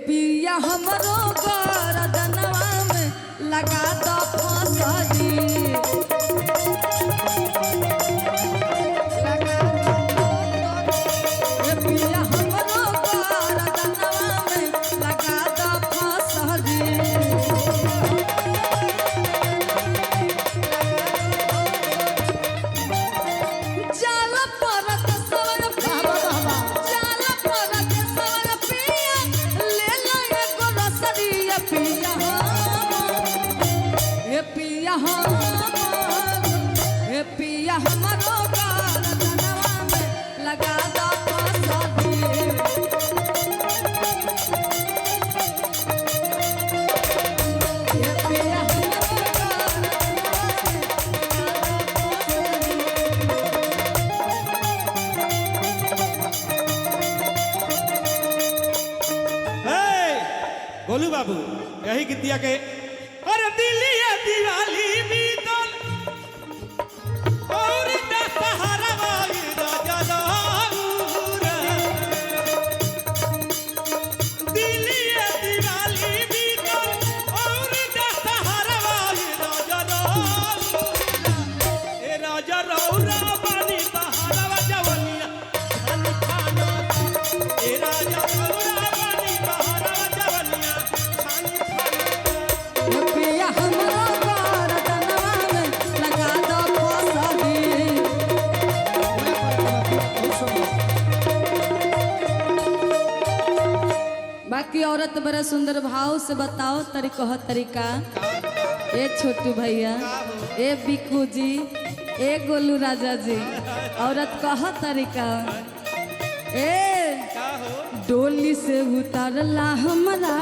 पिया हमरो गरदनवा में लगा दो फसरी पिया हमरो गरदनवा में लगा दो फसरी पिया हमरो गरदनवा में लगा दो फसरी पिया गोलू बाबू यही गीतिया के अरे दिल्ली दिवाली बीतल और दशहरा वाली राजा राउरा दिल्ली दिवाली बीतल और दशहरा वाली राजा राउरा ए राजा राउरा बानी बहारा जवनिया खान खाना ए राजा राउरा बानी बहारा जवनिया खान खाना पिया हमरो गरदनवा में लगा दो फसरी बाकी औरत बड़ा सुंदर भाव से बताओ तरीका ए छोटू भैया ए बिकू जी ए गोलू राजा जी औरत कह तरीका ए डोली से उतारला हमरा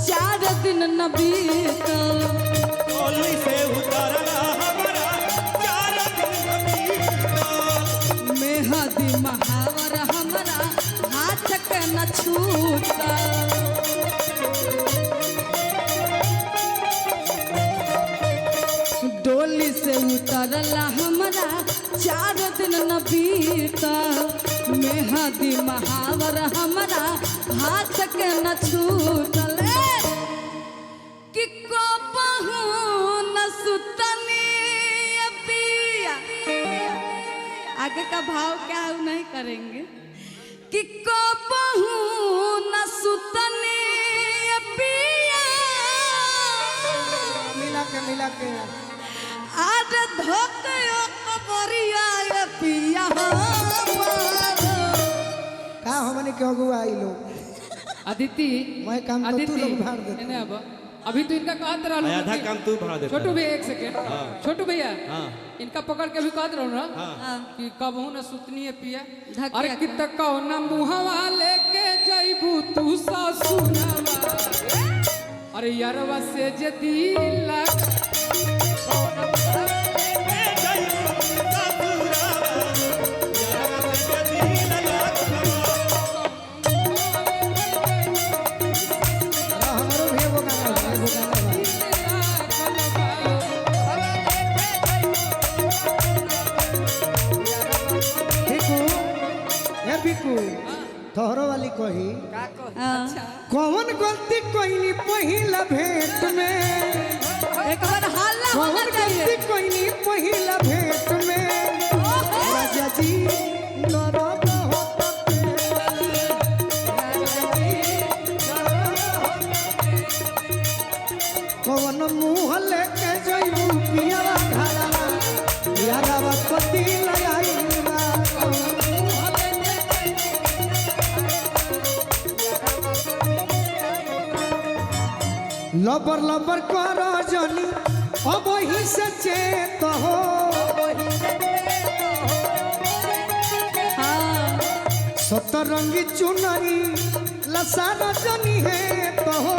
4 दिन न बीतल डोली से उतारला हमरा 4 दिन न बीतल मेहदी महावर हमरा हाथ के न छूटल डोली से उतरला हमरा 4 दिन न बीतल मेहदी महावर हमरा हाथ के न छूटल कि को बहू न सुतनी पिया आगे का भाव क्या है नहीं करेंगे कि को बहू न सुतनी पिया मिला के आज धोकयो कबरिया पिया का हमने क्यों गुआ आई लोग अदिति मैं काम तो तू लोग भाड़ दे इन्हें अब अभी तो इनका कहत रहा आधा काम तू भाड़ दे छोटू भैया एक सेकंड छोटू भैया हाँ इनका पकड़ के भी कहत रहो ना कि कबहू न सुतनी है पिया अरे कित कहो न मुहवा लेके जइबू तू ससुरवा अरे यारवा से जे दिल तोहरो वाली कही कौन गलती कोई पहिला भेंट में एक बार हल्ला कौन होना चाहिए गलती कोई पहिला भेंट में राजा जी नरम होता कौन मुँह लेके जइबू पियावा घरवा यारवा पति लगाई लबर लबर करो जनी अब ही से चेत हो सतरंगी चुनरी लसाना जनी है तो हो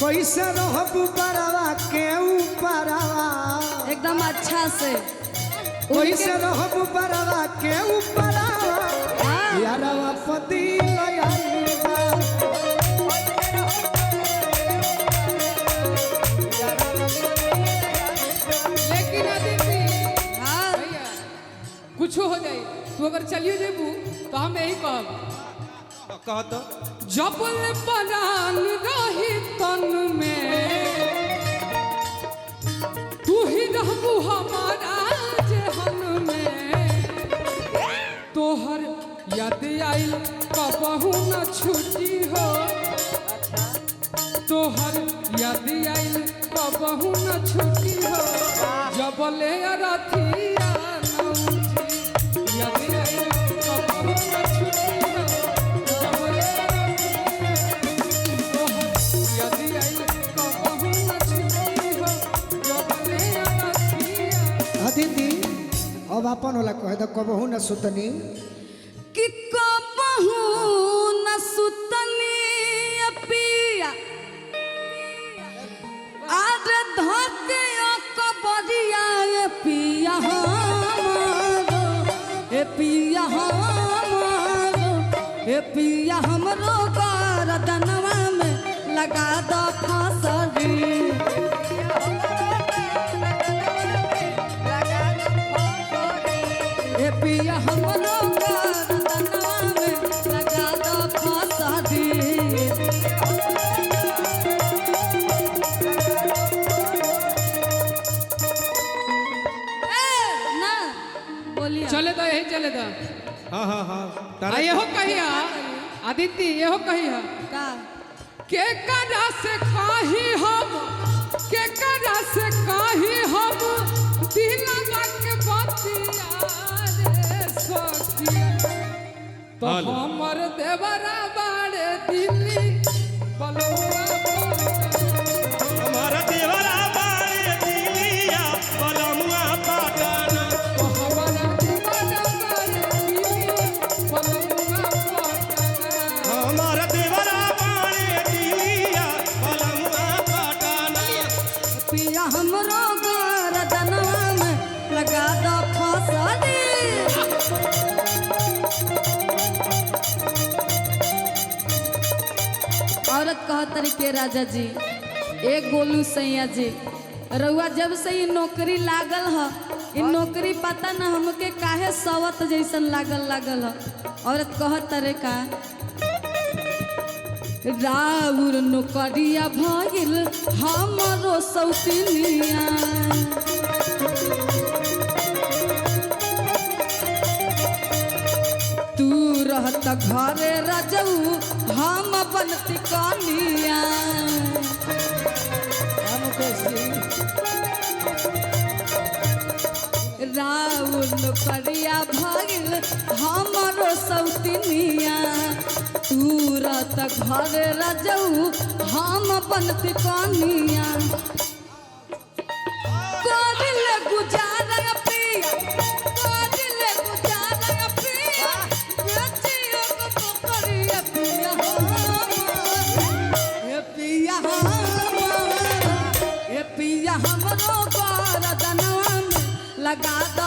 कैसे रहबू बरवा के ऊपरवा एकदम अच्छा से कैसे रहबू बरवा के ऊपरवा यारवा पति लगाईबा लेकिन अदिति हाँ भैया कुछ हो जाए तू अगर चलियो जेबू तो हम यही कहब कह तो जबल परान रही तन में तू ही रहबू हमारा जेहन में तोहर याद आइल कबहू न छुट्टी हो तोहर याद आइल कबहू न छुट्टी हो जबले रथिया न उठी याद आइल कबहू न छुट्टी हो जबले तोहर याद आइल कबहू न छुट्टी हो जबले रथिया। दीदी अब अपन होला कह दो कबहू न सुतनी कि कबहू न सुतनी पिया आज धके कबरिया पिया हमारो ए पिया हमारो ए पिया हमरो गरदनवा में लगा दो फांसरी ए पिया हमरो गरदनवा में लगा दो फांसरी ना बोलिए चले तो यही चले तो हाँ हाँ हाँ ये हो कहिया आदित्य ये हो कहिया का के करा से काही हम के करा से काही हम दिलवा के बतिया रे सखिया तो हेलो। हमर देवरा बाड़े दिल्ली बलुआ हमारा देवरा बारे दिलिया बलमुआ पाटन तो हमारा देवरा बाड़े दिल्ली बलुआ हमारा देवरा बारे दिलिया बलमुआ पाटन पिया हमरो गरदनवा में लगा दो फांसरी औरत कहतरी के राजा जी एक गोलू सैया जी रउआ जब से ई नौकरी लागल ह ई नौकरी पता न हमके काहे सवत जैसन लागल ह औरत कहतरे का राउर नौकरिया भइल हमरो सौतिनिया तू रहत घरे रजऊ हम बनती कनिया राउर नौकरिया भइल हमरो सौतिनिया तू रहत घरे रजऊ हम बनती कनिया करिले गुजारा पिया करिले गुजारा पिया बेचियो को करिया पिया ए पिया ए पिया हमरो गरदनवा में लगा दो